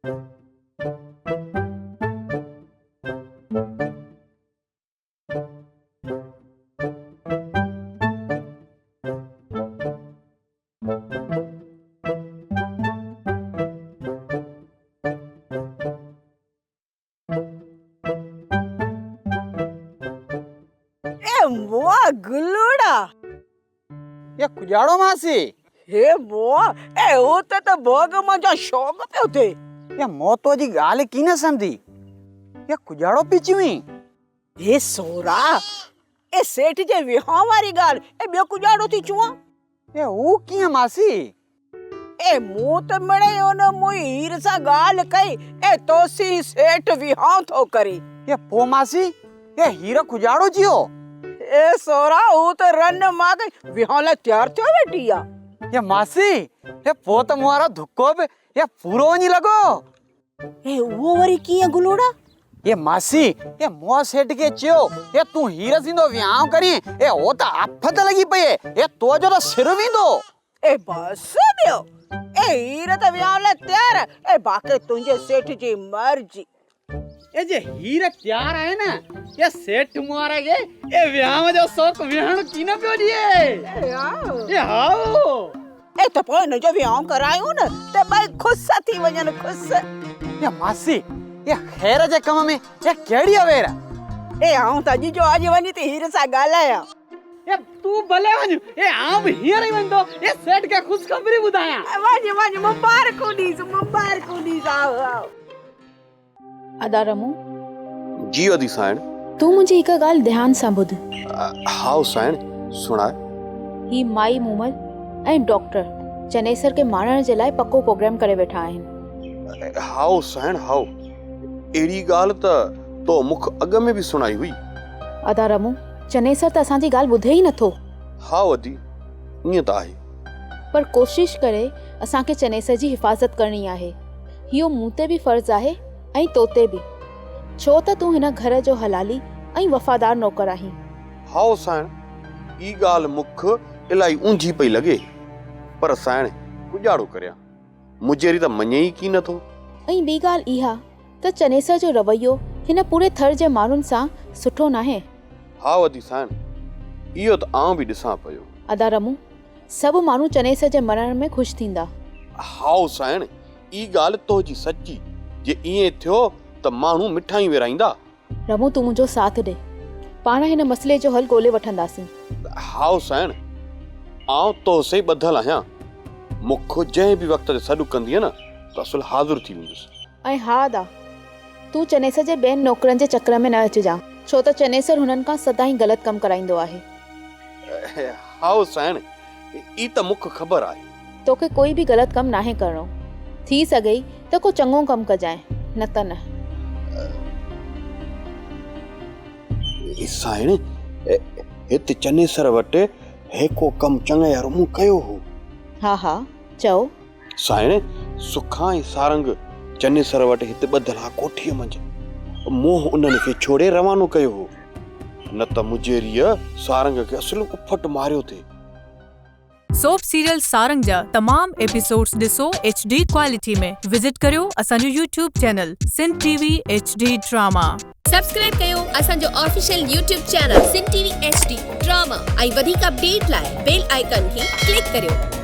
મોआ ગુલ્લુડા ये कुजाड़ो मासी हे मोआ ए होते तो भोग मजा शौक पे थे ये मोतो जी गाल की न समझी ये कुजाड़ो पीची हुई हे सोरा ए सेठ जे विहां वारी गाल ए बियो कुजाड़ो थी चुआ ये वो की मासी ए मुंह तो मणे ओन मुई हीर सा गाल कई ए तोसी सेठ विहां थो करी ये पो मासी ये हीरा कुजाड़ो जियो ए सोरा वो तो रन माग विहां ला तैयार थो बेटिया ये मासी ये पो तो मुआरा धुक्को पे ये पूरो नहीं लगो ए वो वरी किया गुलोड़ा ये मासी ये मुआ सेठ के चियो ये तू हीरा सिंधो व्याव करी ये ओ ता आफत लगी पई ये तो जो सिर विंदो ए बस बियो ए हीर तो विहां ला तैयार ए बाकी तुझे सेठ जी मर्जी ये जे हीरा तैयार है ना ये सेठ मुआरा ये व्याव जो शौक विहण की न पियो दिए ये हाओ ए तो पोइ न जो विहां करायूं न ते भाई खुश थी वजन खुश ये मासी ये खैर जे कम में ये केड़ी अवेरा ए आऊं त जो आज वनी ते हीर सा गालाया ये तू भले वञ ये आम हीर ही वंदो ये सेठ के खुशखबरी बुधाया वज मुबारक दी आओ आओ अदा रमू जी अदी साइण तू मुझे हिक गाल ध्यान सां ॿुध हाउ साइण सुना ही माई मूमल ऐं डॉक्टर चनेसर के मारण जे लाइ पक्को प्रोग्राम करे वेठा आहिनि। हाउ साइण हाउ एड़ी गाल त तो मुख अग में भी सुनाई हुई। अदा रमू चनेसर त असांजी गाल ॿुधे ई नथो। हाउ अदी ईअं त आहे पर कोशिश करे असांखे चनेसर जी हिफ़ाज़त करणी आहे। इहो मूं ते बि फर्ज़ आहे ऐं तो ते बि, छो त तूं हिन घर जो हलाली ऐं वफ़ादार नौकर आहीं। हाउ साइण ई गाल मुख इलाही ऊंझी पई लगे पर साइण गुजारो करया मुझेरी त मञे ई की नथो। ऐं ॿी ॻाल्हि इहा त चनेसर जो रवैयो हिन पूरे थर जे माण्हुनि सां सुठो नाहे। हाउ अदी साइण इहो त आउं बि ॾिसां पियो। अदा रमू सभु माण्हू चनेसर जे मरण में ख़ुशि थींदा। हाउ साइण ई गाल तो जी सच्ची जे इएं थियो त माण्हू मिठाई विराईंदा। रमू तूं मुंहिंजो साथ ॾे, पाण हिन मसइले जो हल ॻोल्हे वठंदासीं। हाउ साइण आउं तो से ॿधल आहियां, मुख जंहिं बि वक़्त ते सॾु कंदीअ न त असुल हाज़िर थी वेंदुसि। ऐं हा अदा तूं चनेसर जे ॿियनि नौकरनि जे चक्कर में न अचिजांइ, छो त चनेसर हुननि खां सदाईं ग़लति कमु कराईंदो आहे। हाउ साइण ई त मुख ख़बर आहे तोखे कोई बि ग़लति कमु नाहे करणो, थी सघे त को चङो कमु कजांइ, न त न। साइण हिते चनेसर वटि हेको कमु चङे रूं कयो हो। हा हा चओ। साइण सुखा ऐं सारंग चनेसर वटि हिते ॿधल हा कोठीअ मंझि मोह उन्हनि खे छोड़े रवानो कयो हो, न त मुजेरीअ सारंग खे असुल उफट मारियो थे। सोप सीरियल सारंग जा तमाम एपिसोड्स ॾिसो HD क्वालिटी में। विजिट करियो असांजो YouTube channel Sindh TV HD drama. Subscribe कयो असांजो official YouTube channel Sindh TV HD drama ऐं वधीक अपडेट लाइ बेल आइकन खे क्लिक करियो।